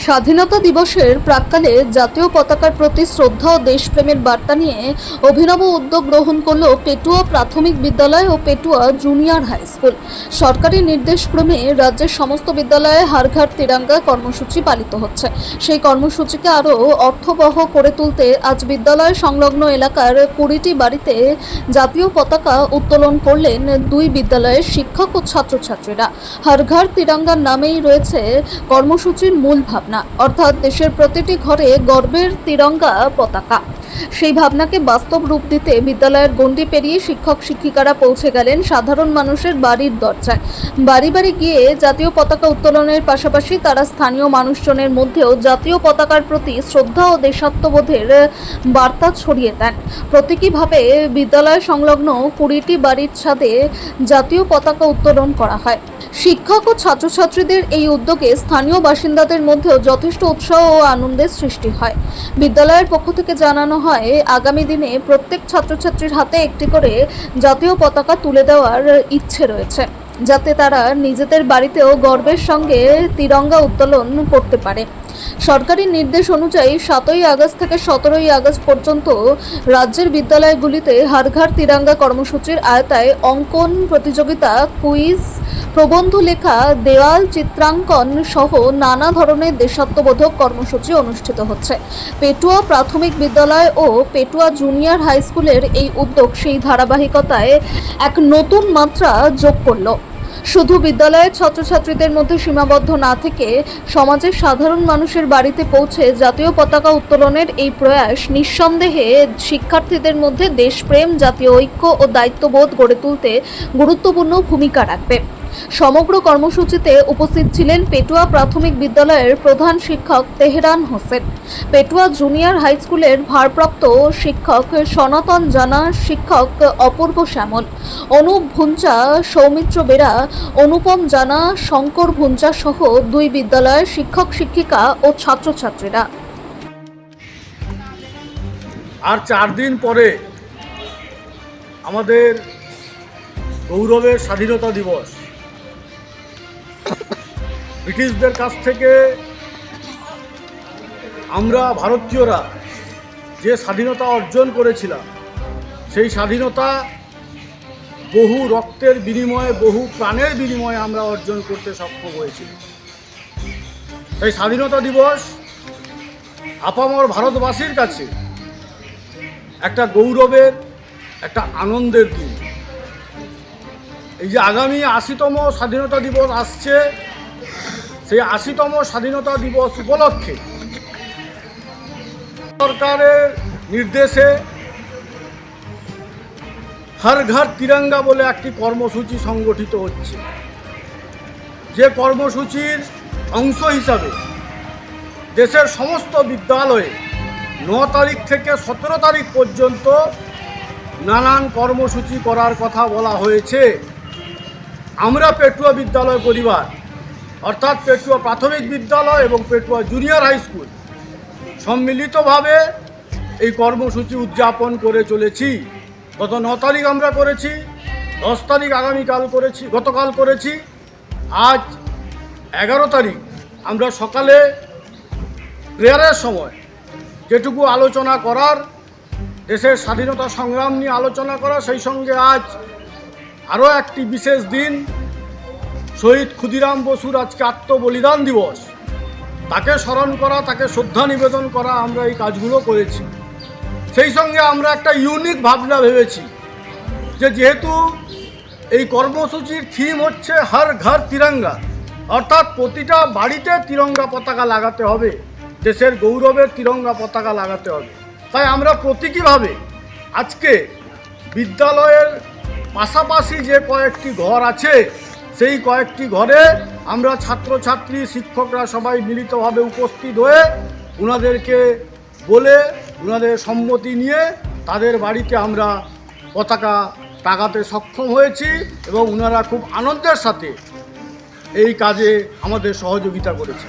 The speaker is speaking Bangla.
স্বাধীনতা দিবসের প্রাক্কালে জাতীয় পতাকার প্রতি শ্রদ্ধা ও দেশপ্রেমের বার্তা নিয়ে অভিনব উদ্যোগ গ্রহণ করল পেটুয়া প্রাথমিক বিদ্যালয় ও পেটুয়া জুনিয়র হাই স্কুল। সরকারি নির্দেশক্রমে রাজ্যের সমস্ত বিদ্যালয়ে হর ঘর তিরঙ্গা কর্মসূচি পালিত হচ্ছে। সেই কর্মসূচিকে আরও অর্থবহ করে তুলতে আজ বিদ্যালয় সংলগ্ন এলাকার 20টি বাড়িতে জাতীয় পতাকা উত্তোলন করলেন দুই বিদ্যালয়ের শিক্ষক ও ছাত্রছাত্রীরা। হর ঘর তিরঙ্গার নামেই রয়েছে কর্মসূচির মূল ভাবনা, অর্থাৎ দেশের প্রতিটি ঘরে গর্বের তিরঙ্গা পতাকা। সেই ভাবনাকে বাস্তব রূপ দিতে বিদ্যালয়ের গণ্ডি পেরিয়ে শিক্ষক শিক্ষিকারা পৌঁছে গেলেন সাধারণ মানুষের বাড়ির দরজায়। বাড়ি বাড়ি গিয়ে জাতীয় পতাকা উত্তোলনের পাশাপাশি তারা স্থানীয় মানুষজনের মধ্যেও জাতীয় পতাকার প্রতি শ্রদ্ধা ও দেশাত্মবোধের বার্তা ছড়িয়ে দেন। প্রতীকীভাবে বিদ্যালয় সংলগ্ন 20টি বাড়ির ছাদে জাতীয় পতাকা উত্তোলন করা হয়। শিক্ষক ও ছাত্রছাত্রীদের এই উদ্যোগে স্থানীয় বাসিন্দাদের মধ্যেও যথেষ্ট উৎসাহ ও আনন্দের সৃষ্টি হয়। বিদ্যালয়ের পক্ষ থেকে জানানো হয়, আগামী দিনে প্রত্যেক ছাত্রছাত্রীর হাতে একটি করে জাতীয় পতাকা তুলে দেওয়ার ইচ্ছে রয়েছে, যাতে তারা নিজেদের বাড়িতেও গর্বের সঙ্গে তিরঙ্গা উত্তোলন করতে পারে। সরকারি নির্দেশ অনুযায়ী 7ই আগস্ট থেকে 17ই আগস্ট পর্যন্ত রাজ্যের বিদ্যালয়গুলিতে হর ঘর তিরঙ্গা কর্মসূচির আওতায় অঙ্কন প্রতিযোগিতা, কুইজ, প্রবন্ধ লেখা, দেওয়াল চিত্রাঙ্কন সহ নানা ধরনের দেশাত্মবোধক কর্মসূচি অনুষ্ঠিত হচ্ছে। পেটুয়া প্রাথমিক বিদ্যালয় ও পেটুয়া জুনিয়র হাই স্কুলের এই উদ্যোগ সেই ধারাবাহিকতায় এক নতুন মাত্রা যোগ করল। শুধু বিদ্যালয়ের ছাত্রছাত্রীদের মধ্যে সীমাবদ্ধ না থেকে সমাজের সাধারণ মানুষের বাড়িতে পৌঁছে জাতীয় পতাকা উত্তোলনের এই প্রয়াস নিঃসন্দেহে শিক্ষার্থীদের মধ্যে দেশপ্রেম, জাতীয় ঐক্য ও দায়িত্ববোধ গড়ে তুলতে গুরুত্বপূর্ণ ভূমিকা রাখবে। সমগ্র কর্মসূচিতে উপস্থিত ছিলেন পেটুয়া প্রাথমিক বিদ্যালয়ের প্রধান শিক্ষক তেহরান হোসেন, পেটুয়া জুনিয়র হাই স্কুলের ভারপ্রাপ্ত শিক্ষক সনাতন জানা, শিক্ষক অপূর্ব শ্যামল, অনুপ ভুঞ্চা, সৌমিত্র বেরা, অনুপম জানা, শঙ্কর ভুঞ্চা সহ দুই বিদ্যালয়ের শিক্ষক শিক্ষিকা ও ছাত্রছাত্রীরা। আর 4 দিন পরে আমাদের গৌরবের স্বাধীনতা দিবস। ব্রিটিশদের কাছ থেকে আমরা ভারতীয়রা যে স্বাধীনতা অর্জন করেছিলাম, সেই স্বাধীনতা বহু রক্তের বিনিময়ে, বহু প্রাণের বিনিময়ে আমরা অর্জন করতে সক্ষম হয়েছি। সেই স্বাধীনতা দিবস আপামর ভারতবাসীর কাছে একটা গৌরবের, একটা আনন্দের দিন। এই যে আগামী 80তম স্বাধীনতা দিবস আসছে, সেই 80তম স্বাধীনতা দিবস উপলক্ষে সরকারের নির্দেশে হর ঘর তিরঙ্গা বলে একটি কর্মসূচি সংগঠিত হচ্ছে। যে কর্মসূচির অংশ হিসাবে দেশের সমস্ত বিদ্যালয়ে 9 তারিখ থেকে 17 তারিখ পর্যন্ত নানান কর্মসূচি করার কথা বলা হয়েছে। আমরা পেটুয়া বিদ্যালয় পরিবার, অর্থাৎ পেটুয়া প্রাথমিক বিদ্যালয় এবং পেটুয়া জুনিয়র হাই স্কুল সম্মিলিতভাবে এই কর্মসূচি উদযাপন করে চলেছি। গত 9 তারিখ আমরা করেছি, 10 তারিখ আগামীকাল করেছি, গতকাল করেছি। আজ 11 তারিখ আমরা সকালে প্রেয়ারের সময় যেটুকু আলোচনা করার, দেশের স্বাধীনতা সংগ্রাম নিয়ে আলোচনা করা, সেই সঙ্গে আজ আরও একটি বিশেষ দিন, শহীদ ক্ষুদিরাম বসুর আজকে আত্মবলিদান দিবস। তাকে স্মরণ করা, তাকে শ্রদ্ধা নিবেদন করা, আমরা এই কাজগুলো করেছি। সেই সঙ্গে আমরা একটা ইউনিক ভাবনা ভেবেছি যে যেহেতু এই কর্মসূচির থিম হচ্ছে হর ঘর তিরঙ্গা, অর্থাৎ প্রতিটা বাড়িতে তিরঙ্গা পতাকা লাগাতে হবে, দেশের গৌরবের তিরঙ্গা পতাকা লাগাতে হবে। তাই আমরা প্রতীকীভাবে আজকে বিদ্যালয়ের পাশাপাশি যে কয়েকটি ঘর আছে, সেই কয়েকটি ঘরে আমরা ছাত্রছাত্রী, শিক্ষকরা সবাই মিলিতভাবে উপস্থিত হয়ে ওনাদেরকে বলে, ওনাদের সম্মতি নিয়ে তাদের বাড়িতে আমরা পতাকা টাঙাতে সক্ষম হয়েছি এবং ওনারা খুব আনন্দের সাথে এই কাজে আমাদের সহযোগিতা করেছে।